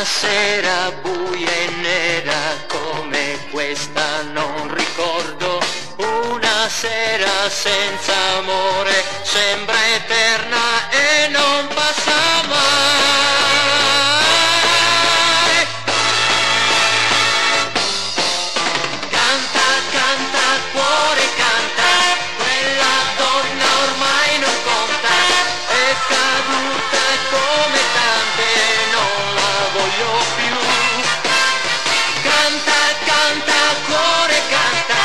Una sera buia e nera come questa non ricordo, una sera senza amore sembra eterna e non passa mai. Canta, canta, cuore canta, quella donna ormai non conta, è caduta come tante, non la voglio più. Canta, canta, cuore canta,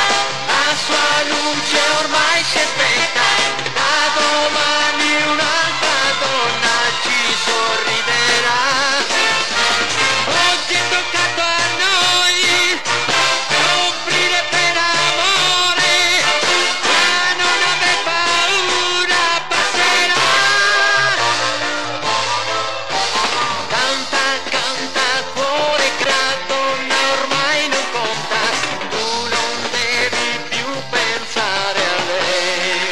la sua luce ormai si è spenta, da domani un'altra donna ci sorriderà. Oggi è toccato a noi soffrire per amore, ma non aver paura, passerà. Canta, canta, cuore grato, ormai non conta, tu non devi più pensare a lei.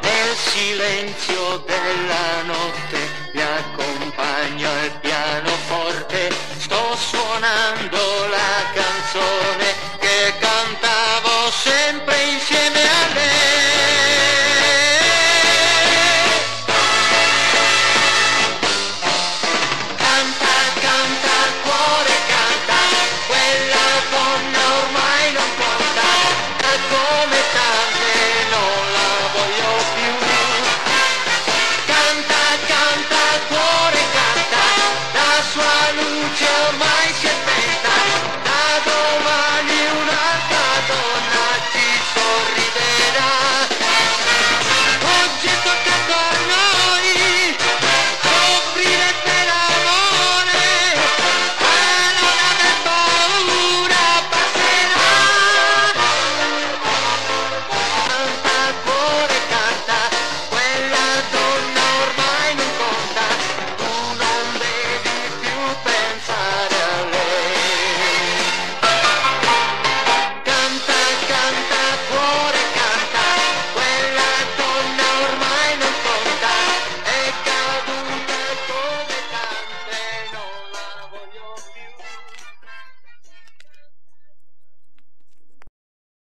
Nel silenzio della notte mi accompagno al pianoforte, sto suonando la canzone che cantavo sempre insieme a lei. Canta, canta, cuore canta, quella donna ormai non conta, come tante non la voglio più. Canta, canta, cuore canta, la sua luce ormai si è